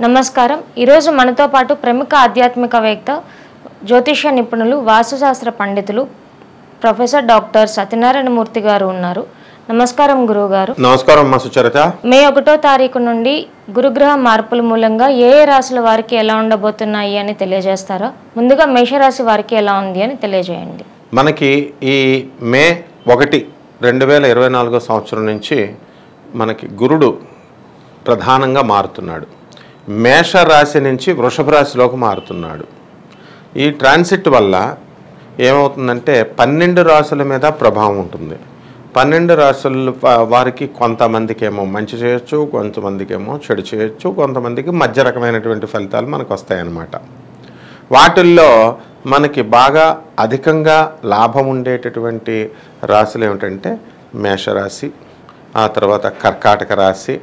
నమస్కారం. ఈరోజు మనతో పాటు ప్రముఖ ఆధ్యాత్మికవేత్త, జ్యోతిష్య నిపుణులు, వాస్తుశాస్త్ర పండితులు ప్రొఫెసర్ డాక్టర్ సత్యనారాయణమూర్తి గారు ఉన్నారు. నమస్కారం గురువుగారు. నమస్కారం అమ్మా సుచరిత. మే 1వ తారీఖు నుండి గురుగ్రహ మార్పుల మూలంగా ఏ రాశుల వారికి ఎలా ఉండబోతున్నాయి అని తెలియజేస్తారా? ముందుగా మేషరాశి వారికి ఎలా ఉంది అని తెలియజేయండి. మనకి ఈ మే 1, 2024 సంవత్సరం నుంచి మనకి గురుడు ప్రధానంగా మారుతున్నాడు. మేషరాశి నుంచి వృషభ రాశిలోకి మారుతున్నాడు. ఈ ట్రాన్సిట్ వల్ల ఏమవుతుందంటే 12 రాశుల మీద ప్రభావం ఉంటుంది. 12 రాశుల వారికి కొంతమందికి ఏమో మంచి చేయొచ్చు, కొంతమందికి ఏమో చెడు చేయొచ్చు, కొంతమందికి మధ్య రకమైనటువంటి ఫలితాలు మనకు వస్తాయన్నమాట. వాటిల్లో మనకి బాగా అధికంగా లాభం ఉండేటటువంటి రాశులు ఏమిటంటే మేషరాశి, ఆ తర్వాత కర్కాటక రాశి,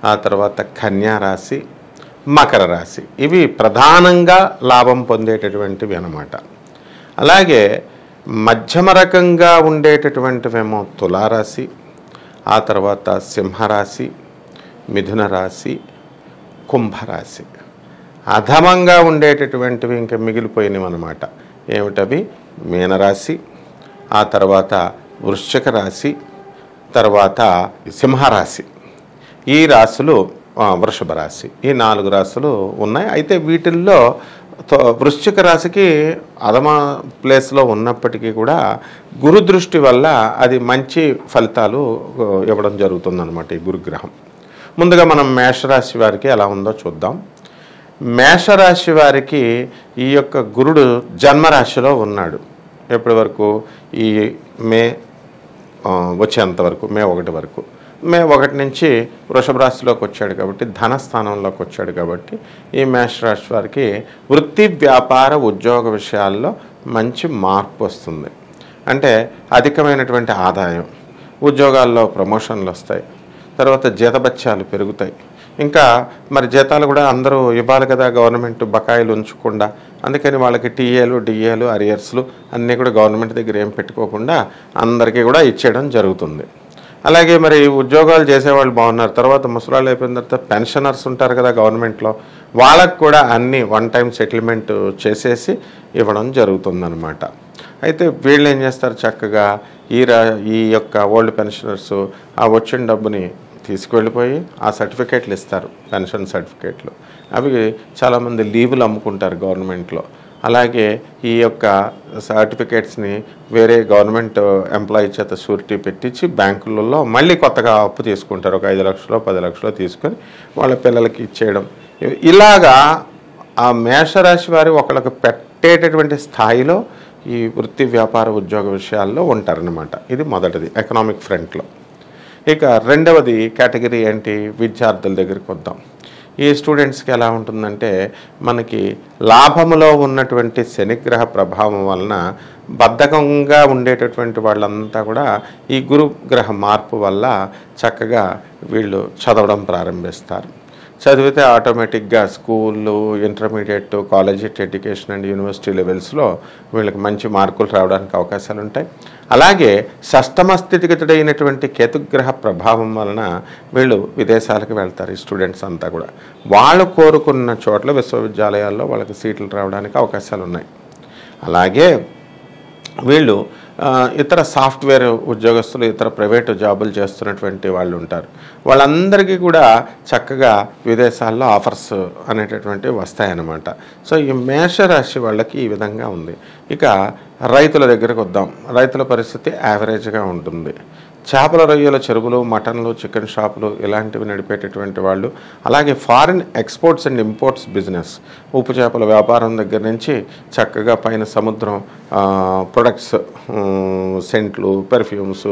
ఆ తర్వాత కన్యా రాశి, మకర రాశి. ఇవి ప్రధానంగా లాభం పొందేటటువంటివి అన్నమాట. అలాగే మధ్యమ రకంగా ఉండేటటువంటివేమో తులారాశి, ఆ తర్వాత సింహరాశి, మిథున రాశి, కుంభరాశి. అధమంగా ఉండేటటువంటివి ఇంకా మిగిలిపోయినవి అన్నమాట. ఏమిటవి? మీనరాశి, ఆ తర్వాత వృశ్చిక రాశి, తర్వాత సింహరాశి. ఈ రాశులు వృషభ రాశి. ఈ 4 రాశులు ఉన్నాయి. అయితే వీటిల్లో వృశ్చిక రాశికి అధమ ప్లేస్లో ఉన్నప్పటికీ కూడా గురు దృష్టి వల్ల అది మంచి ఫలితాలు ఇవ్వడం జరుగుతుందన్నమాట ఈ గురుగ్రహం. ముందుగా మనం మేషరాశి వారికి ఎలా ఉందో చూద్దాం. మేషరాశి వారికి ఈ యొక్క గురుడు జన్మరాశిలో ఉన్నాడు. ఎప్పటి వరకు? ఈ మే వచ్చేంతవరకు, మే 1 వరకు. మే 1 నుంచి వృషభ రాశిలోకి వచ్చాడు కాబట్టి, ధనస్థానంలోకి వచ్చాడు కాబట్టి ఈ మేషరాశి వారికి వృత్తి, వ్యాపార, ఉద్యోగ విషయాల్లో మంచి మార్పు వస్తుంది. అంటే అధికమైనటువంటి ఆదాయం, ఉద్యోగాల్లో ప్రమోషన్లు వస్తాయి, తర్వాత జీతభత్యాలు పెరుగుతాయి. ఇంకా మరి జీతాలు కూడా అందరూ ఇవ్వాలి కదా, గవర్నమెంట్ బకాయిలు ఉంచకుండా. అందుకని వాళ్ళకి టీఏలు, డిఏలు, అరియర్స్లు అన్నీ కూడా గవర్నమెంట్ దగ్గర ఏం పెట్టుకోకుండా అందరికీ కూడా ఇచ్చేయడం జరుగుతుంది. అలాగే మరి ఉద్యోగాలు చేసేవాళ్ళు బాగున్నారు. తర్వాత ముసలాళ్ళు అయిపోయిన తర్వాత పెన్షనర్స్ ఉంటారు కదా గవర్నమెంట్లో, వాళ్ళకు కూడా అన్నీ వన్ టైం సెటిల్మెంట్ చేసేసి ఇవ్వడం జరుగుతుందన్నమాట. అయితే వీళ్ళు ఏం చేస్తారు? చక్కగా ఈ యొక్క ఓల్డ్ పెన్షనర్స్ ఆ వచ్చిన డబ్బుని తీసుకువెళ్ళిపోయి ఆ సర్టిఫికేట్లు ఇస్తారు, పెన్షన్ సర్టిఫికేట్లు. అవి చాలామంది లీవులు అమ్ముకుంటారు గవర్నమెంట్లో. అలాగే ఈ యొక్క సర్టిఫికేట్స్ని వేరే గవర్నమెంట్ ఎంప్లాయీ చేత షూరిటీ పెట్టించి బ్యాంకులలో మళ్ళీ కొత్తగా అప్పు తీసుకుంటారు. ఒక 5 లక్షలు 10 లక్షలు తీసుకొని వాళ్ళ పిల్లలకి ఇచ్చేయడం. ఇలాగా ఆ మేషరాశి వారి ఒకళ్ళకి పెట్టేటటువంటి స్థాయిలో ఈ వృత్తి, వ్యాపార, ఉద్యోగ విషయాల్లో ఉంటారనమాట. ఇది మొదటిది ఎకనామిక్ ఫ్రంట్లో. ఇక రెండవది కేటగిరీ ఏంటి? విద్యార్థుల దగ్గరికి వద్దాం. ఈ స్టూడెంట్స్కి ఎలా ఉంటుందంటే, మనకి లాభములో ఉన్నటువంటి శనిగ్రహ ప్రభావం వలన బద్ధకంగా ఉండేటటువంటి వాళ్ళంతా కూడా ఈ గురుగ్రహ మార్పు వల్ల చక్కగా వీళ్ళు చదవడం ప్రారంభిస్తారు. చదివితే ఆటోమేటిక్గా స్కూళ్ళు, intermediate, college education and university లెవెల్స్లో వీళ్ళకి మంచి మార్కులు రావడానికి అవకాశాలు ఉంటాయి. అలాగే షష్టమ స్థితిగతుడైనటువంటి కేతుగ్రహ ప్రభావం వలన వీళ్ళు విదేశాలకు వెళ్తారు. ఈ స్టూడెంట్స్ అంతా కూడా వాళ్ళు కోరుకున్న చోట్ల విశ్వవిద్యాలయాల్లో వాళ్ళకి సీట్లు రావడానికి అవకాశాలు ఉన్నాయి. అలాగే వీళ్ళు ఇతర సాఫ్ట్వేర్ ఉద్యోగస్తులు, ఇతర ప్రైవేటు జాబులు చేస్తున్నటువంటి వాళ్ళు ఉంటారు. వాళ్ళందరికీ కూడా చక్కగా విదేశాల్లో ఆఫర్స్ అనేటటువంటివి వస్తాయన్నమాట. సో ఈ మేషరాశి వాళ్ళకి ఈ విధంగా ఉంది. ఇక రైతుల దగ్గరకు వద్దాం. రైతుల పరిస్థితి యావరేజ్గా ఉంటుంది. చేపల, రొయ్యల చెరువులు, మటన్లు, చికెన్ షాపులు ఇలాంటివి నడిపేటటువంటి వాళ్ళు, అలాగే foreign exports and imports business, ఉప్పు చేపల వ్యాపారం దగ్గర నుంచి చక్కగా పైన సముద్రం ప్రొడక్ట్స్, సెంట్లు, పెర్ఫ్యూమ్స్,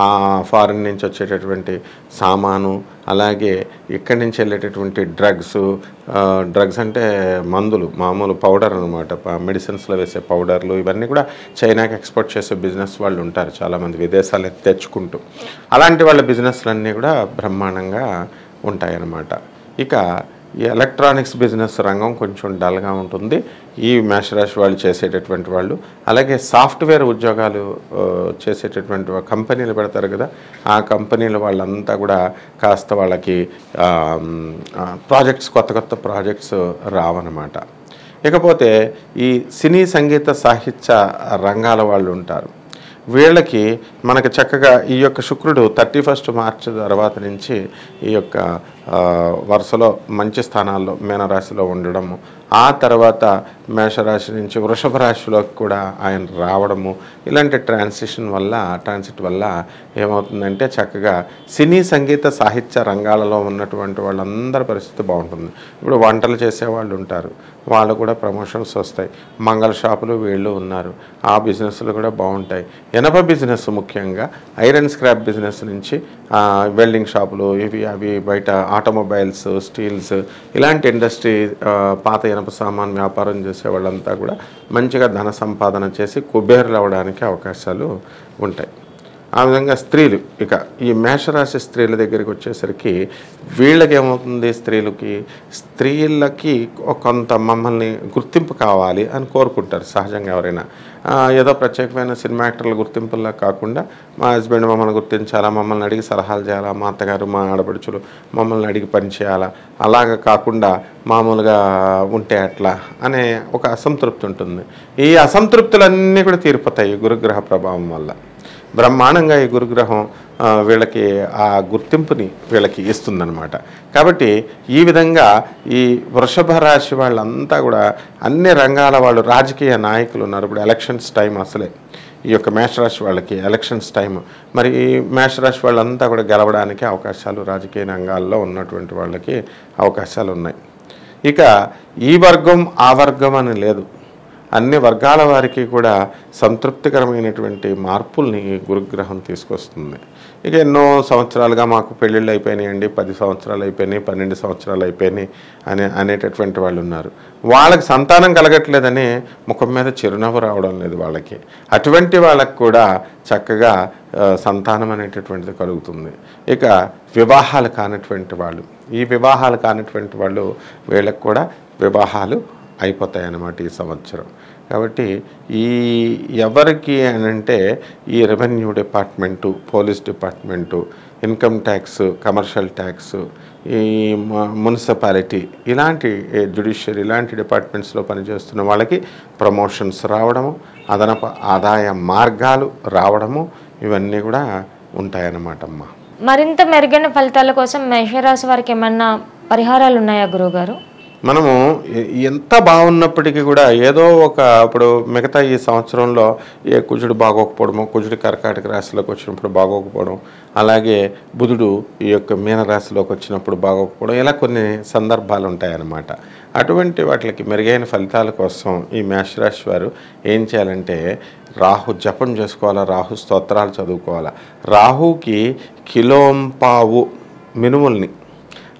ఆ ఫారిన్ నుంచి వచ్చేటటువంటి సామాను, అలాగే ఇక్కడి నుంచి వెళ్ళేటటువంటి డ్రగ్స్ అంటే మందులు, మామూలు పౌడర్ అనమాట, మెడిసిన్స్లో వేసే పౌడర్లు, ఇవన్నీ కూడా చైనాకి ఎక్స్పోర్ట్ చేసే బిజినెస్ వాళ్ళు ఉంటారు చాలామంది, విదేశాలు తెచ్చుకుంటూ. అలాంటి వాళ్ళ బిజినెస్లన్నీ కూడా బ్రహ్మాండంగా ఉంటాయన్నమాట. ఇక ఈ ఎలక్ట్రానిక్స్ బిజినెస్ రంగం కొంచెం డల్గా ఉంటుంది ఈ మేషరాశి వాళ్ళు చేసేటటువంటి వాళ్ళు. అలాగే సాఫ్ట్వేర్ ఉద్యోగాలు చేసేటటువంటి కంపెనీలు పెడతారు కదా, ఆ కంపెనీల వాళ్ళంతా కూడా కాస్త వాళ్ళకి ప్రాజెక్ట్స్ కొత్త కొత్త ప్రాజెక్ట్స్ రావన్నమాట. ఇకపోతే ఈ సినీ సంగీత సాహిత్య రంగాల వాళ్ళు ఉంటారు. వీళ్ళకి మనకి చక్కగా ఈ యొక్క శుక్రుడు 31 మార్చి తర్వాత నుంచి ఈ యొక్క వరుసలో మంచి స్థానాల్లో మీనరాశిలో ఉండడము, ఆ తర్వాత మేషరాశి నుంచి వృషభ రాశిలోకి కూడా ఆయన రావడము, ఇలాంటి ట్రాన్సిట్ వల్ల ఏమవుతుందంటే చక్కగా సినీ సంగీత సాహిత్య రంగాలలో ఉన్నటువంటి వాళ్ళందరి పరిస్థితి బాగుంటుంది. ఇప్పుడు వంటలు చేసేవాళ్ళు ఉంటారు, వాళ్ళు కూడా ప్రమోషన్స్ వస్తాయి. మంగళ షాపులు వీళ్ళు ఉన్నారు, ఆ బిజినెస్లు కూడా బాగుంటాయి. ఇనప బిజినెస్ ముఖ్యంగా ఐరన్ స్క్రాప్ బిజినెస్ నుంచి వెల్డింగ్ షాపులు ఇవి అవి బయట ఆటోమొబైల్స్ స్టీల్స్ ఇలాంటి ఇండస్ట్రీ పాత ఇనప సామాన్ వ్యాపారం చేసే వాళ్ళంతా కూడా మంచిగా ధన సంపాదన చేసి కుబేరులు అవ్వడానికి అవకాశాలు ఉంటాయి. ఆ విధంగా స్త్రీలు, ఇక ఈ మేషరాశి స్త్రీల దగ్గరికి వచ్చేసరికి వీళ్ళకి ఏమవుతుంది, స్త్రీలకి కొంత మమ్మల్ని గుర్తింపు కావాలి అని కోరుకుంటారు సహజంగా. ఎవరైనా ఏదో ప్రత్యేకమైన సినిమా యాక్టర్ల గుర్తింపులా కాకుండా మా హస్బెండ్ మమ్మల్ని గుర్తించాలా, మమ్మల్ని అడిగి సలహాలు చేయాలా, మా అత్తగారు మా ఆడపడుచులు మమ్మల్ని అడిగి పని చేయాలా, అలాగ కాకుండా మామూలుగా ఉంటే అట్లా అనే ఒక అసంతృప్తి ఉంటుంది. ఈ అసంతృప్తులన్నీ కూడా తీరిపోతాయి గురుగ్రహ ప్రభావం వల్ల. బ్రహ్మాండంగా ఈ గురుగ్రహం వీళ్ళకి ఆ గుర్తింపుని వీళ్ళకి ఇస్తుందన్నమాట. కాబట్టి ఈ విధంగా ఈ వృషభ రాశి వాళ్ళంతా కూడా అన్ని రంగాల వాళ్ళు, రాజకీయ నాయకులు ఉన్నారు. ఇప్పుడు ఎలక్షన్స్ టైం, అసలే ఈ యొక్క మేషరాశి వాళ్ళకి ఎలక్షన్స్ టైం. మరి ఈ మేషరాశి వాళ్ళంతా కూడా గెలవడానికి అవకాశాలు, రాజకీయ రంగాల్లో ఉన్నటువంటి వాళ్ళకి అవకాశాలు ఉన్నాయి. ఇక ఈ వర్గం ఆ వర్గం అని లేదు, అన్ని వర్గాల వారికి కూడా సంతృప్తికరమైనటువంటి మార్పుల్ని గురుగ్రహం తీసుకొస్తుంది. ఇక ఎన్నో సంవత్సరాలుగా మాకు పెళ్ళిళ్ళు అయిపోయినాయండి, 10 సంవత్సరాలు అయిపోయినాయి, 12 సంవత్సరాలు అయిపోయినాయి అనేటటువంటి వాళ్ళు ఉన్నారు. వాళ్ళకి సంతానం కలగట్లేదని ముఖం మీద చిరునవ్వు రావడం లేదు వాళ్ళకి. అటువంటి వాళ్ళకు కూడా చక్కగా సంతానం అనేటటువంటిది కలుగుతుంది. ఇక వివాహాలు కానటువంటి వాళ్ళు, ఈ వివాహాలు కానటువంటి వాళ్ళు వీళ్ళకి కూడా వివాహాలు అయిపోతాయి అన్నమాట ఈ సంవత్సరం. కాబట్టి ఈ ఎవరికి అనంటే ఈ revenue department, police department, income tax, commercial tax, ఈ మున్సిపాలిటీ, ఇలాంటి జ్యుడిషియరీ ఇలాంటి డిపార్ట్మెంట్స్లో పనిచేస్తున్న వాళ్ళకి ప్రమోషన్స్ రావడము, అదనపు ఆదాయ మార్గాలు రావడము, ఇవన్నీ కూడా ఉంటాయన్నమాట అమ్మ. మరింత మెరుగైన ఫలితాల కోసం మేషరాశి వారికి ఏమన్నా పరిహారాలు ఉన్నాయా గురువుగారు? మనము ఎంత బాగున్నప్పటికీ కూడా ఏదో ఒక ఇప్పుడు మిగతా ఈ సంవత్సరంలో ఏ కుజుడు బాగోకపోవడము, కుజుడు కర్కాటక రాశిలోకి వచ్చినప్పుడు బాగోకపోవడం, అలాగే బుధుడు ఈ యొక్క మీనరాశిలోకి వచ్చినప్పుడు బాగోకపోవడం, ఇలా కొన్ని సందర్భాలు ఉంటాయన్నమాట. అటువంటి వాటికి మెరుగైన ఫలితాల కోసం ఈ మేషరాశి వారు ఏం చేయాలంటే రాహు జపం చేసుకోవాలా, రాహు స్తోత్రాలు చదువుకోవాలా. రాహుకి కిలోంపావు మినుముల్ని,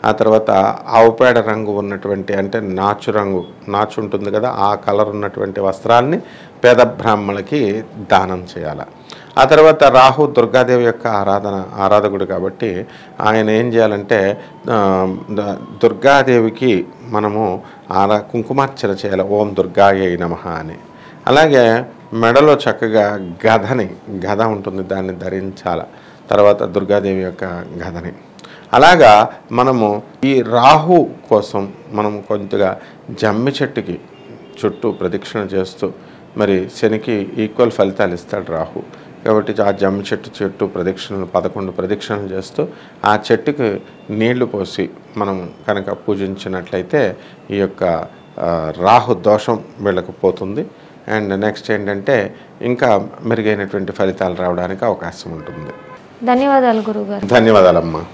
ఆ తర్వాత ఆవుపేడ రంగు ఉన్నటువంటి, అంటే నాచు ఉంటుంది కదా, ఆ కలర్ ఉన్నటువంటి వస్త్రాల్ని పేద బ్రాహ్మణులకి దానం చేయాలి. ఆ తర్వాత రాహు దుర్గాదేవి యొక్క ఆరాధకుడు కాబట్టి ఆయన ఏం చేయాలంటే దుర్గాదేవికి మనము కుంకుమార్చన చేయాలి, ఓం దుర్గాయై నమః అని. అలాగే మెడలో చక్కగా గద ఉంటుంది, దాన్ని ధరించాలి. తర్వాత దుర్గాదేవి యొక్క గదని. అలాగా మనము ఈ రాహు కోసం మనం కొంతగా జమ్మి చెట్టుకి చుట్టూ ప్రదక్షిణ చేస్తూ, మరి శనికి ఈక్వల్ ఫలితాలు ఇస్తాడు రాహు కాబట్టి ఆ జమ్మి చెట్టు చుట్టూ 11 ప్రదక్షిణలు చేస్తూ ఆ చెట్టుకి నీళ్లు పోసి మనం కనుక పూజించినట్లయితే ఈ యొక్క రాహు దోషం వీళ్ళకు పోతుంది. అండ్ నెక్స్ట్ ఏంటంటే ఇంకా మెరుగైనటువంటి ఫలితాలు రావడానికి అవకాశం ఉంటుంది. ధన్యవాదాలు గురువుగారు. ధన్యవాదాలమ్మా.